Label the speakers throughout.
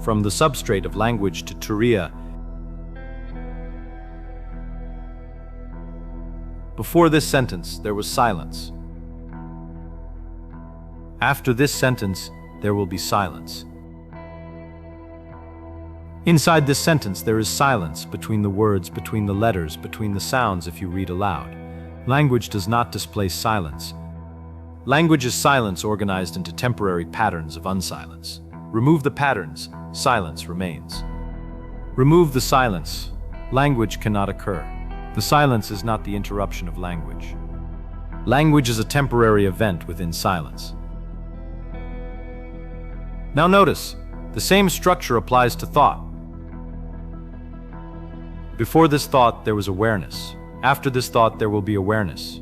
Speaker 1: from the substrate of language to Turiya. Before this sentence, there was silence. After this sentence, there will be silence. Inside this sentence, there is silence between the words, between the letters, between the sounds if you read aloud. Language does not displace silence. Language is silence organized into temporary patterns of unsilence. Remove the patterns, silence remains. Remove the silence, language cannot occur. The silence is not the interruption of language. Language is a temporary event within silence. Now notice, the same structure applies to thought. Before this thought, there was awareness. After this thought, there will be awareness.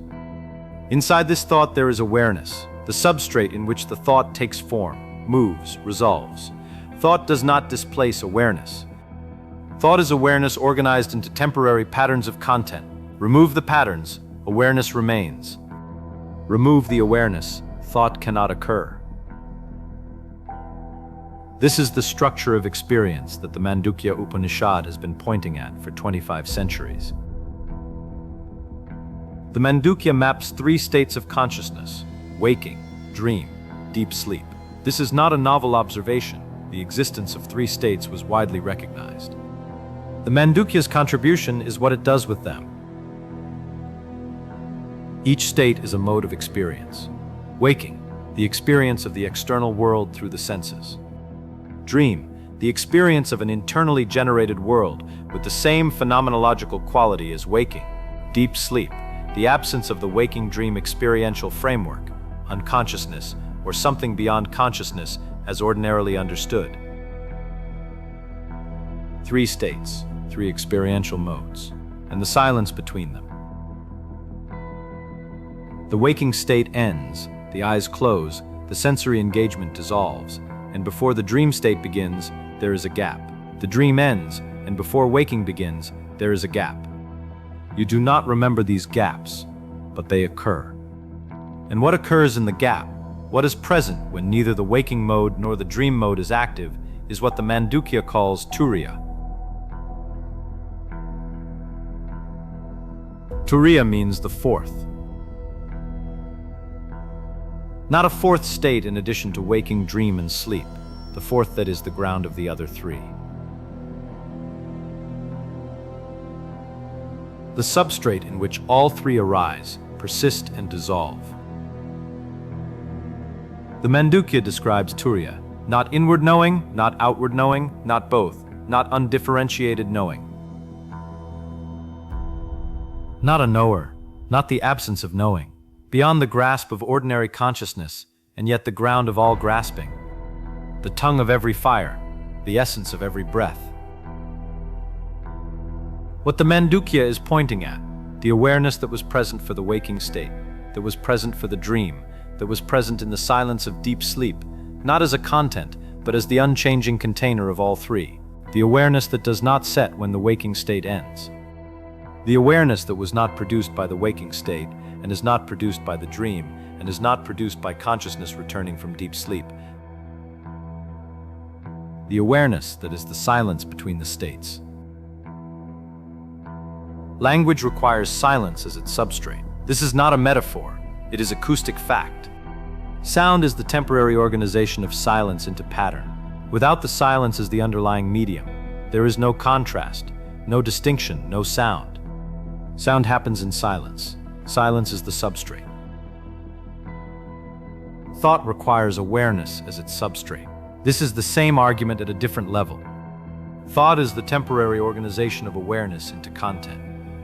Speaker 1: Inside this thought, there is awareness, the substrate in which the thought takes form, moves, resolves. Thought does not displace awareness. Thought is awareness organized into temporary patterns of content. Remove the patterns, awareness remains. Remove the awareness, thought cannot occur. This is the structure of experience that the Mandukya Upanishad has been pointing at for 25 centuries. The Mandukya maps 3 states of consciousness: waking, dream, deep sleep. This is not a novel observation. The existence of 3 states was widely recognized. The Mandukya's contribution is what it does with them. Each state is a mode of experience. Waking, the experience of the external world through the senses. Dream, the experience of an internally generated world with the same phenomenological quality as waking. Deep sleep, the absence of the waking dream experiential framework, unconsciousness, or something beyond consciousness as ordinarily understood. 3 states, 3 experiential modes, and the silence between them. The waking state ends, the eyes close, the sensory engagement dissolves, and before the dream state begins, there is a gap. The dream ends, and before waking begins, there is a gap. You do not remember these gaps, but they occur. And what occurs in the gap, what is present when neither the waking mode nor the dream mode is active, is what the Mandukya calls Turiya. Turiya means the 4th. Not a 4th state in addition to waking, dream, and sleep, the 4th that is the ground of the other 3. The substrate in which all 3 arise, persist, and dissolve. The Mandukya describes Turiya, not inward knowing, not outward knowing, not both, not undifferentiated knowing. Not a knower, not the absence of knowing, beyond the grasp of ordinary consciousness, and yet the ground of all grasping, the tongue of every fire, the essence of every breath. What the Mandukya is pointing at, the awareness that was present for the waking state, that was present for the dream, that was present in the silence of deep sleep, not as a content, but as the unchanging container of all 3, the awareness that does not set when the waking state ends. The awareness that was not produced by the waking state, and is not produced by the dream, and is not produced by consciousness returning from deep sleep. The awareness that is the silence between the states. Language requires silence as its substrate. This is not a metaphor, it is acoustic fact. Sound is the temporary organization of silence into pattern. Without the silence as the underlying medium, there is no contrast, no distinction, no sound. Sound happens in silence. Silence is the substrate. Thought requires awareness as its substrate. This is the same argument at a different level. Thought is the temporary organization of awareness into content.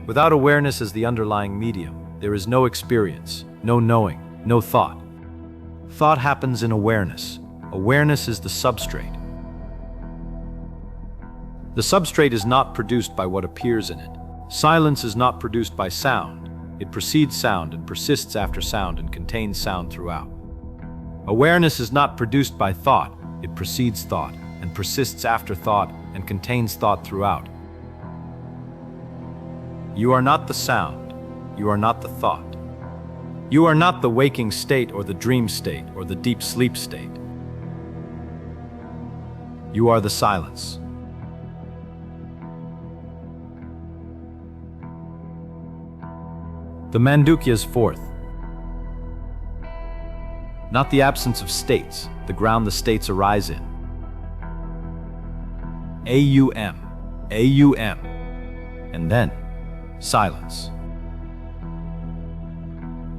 Speaker 1: Without awareness as the underlying medium, there is no experience, no knowing, no thought. Thought happens in awareness. Awareness is the substrate. The substrate is not produced by what appears in it. Silence is not produced by sound. It precedes sound and persists after sound and contains sound throughout. Awareness is not produced by thought. It precedes thought and persists after thought and contains thought throughout. You are not the sound. You are not the thought. You are not the waking state or the dream state or the deep sleep state. You are the silence. The Mandukya's fourth. Not the absence of states, the ground the states arise in. AUM, AUM, and then silence.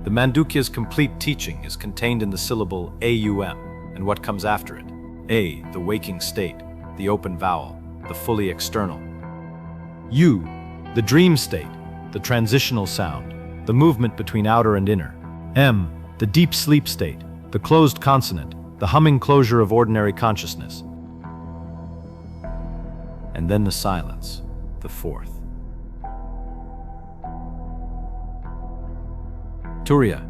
Speaker 1: The Mandukya's complete teaching is contained in the syllable AUM and what comes after it. A, the waking state, the open vowel, the fully external. U, the dream state, the transitional sound, the movement between outer and inner. M, the deep sleep state, the closed consonant, the humming closure of ordinary consciousness. And then the silence, the fourth. Turiya,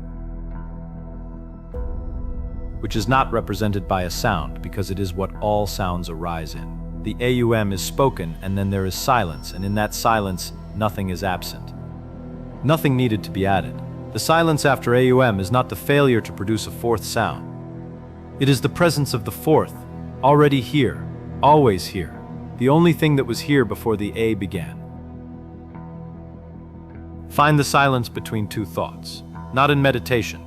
Speaker 1: which is not represented by a sound because it is what all sounds arise in. The AUM is spoken and then there is silence, and in that silence, nothing is absent. Nothing needed to be added. The silence after AUM is not the failure to produce a fourth sound. It is the presence of the fourth, already here, always here, the only thing that was here before the A began. Find the silence between two thoughts, not in meditation.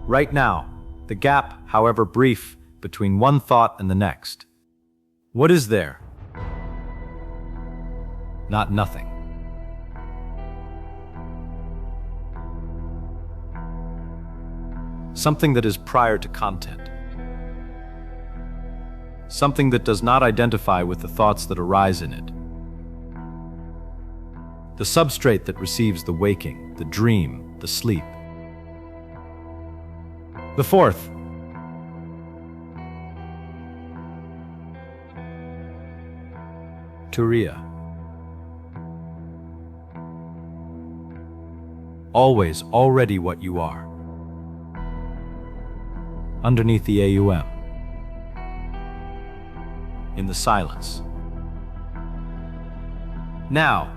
Speaker 1: Right now, the gap, however brief, between one thought and the next. What is there? Not nothing. Something that is prior to content. Something that does not identify with the thoughts that arise in it. The substrate that receives the waking, the dream, the sleep. The fourth. Turiya. Always, already what you are. Underneath the AUM. In the silence. Now,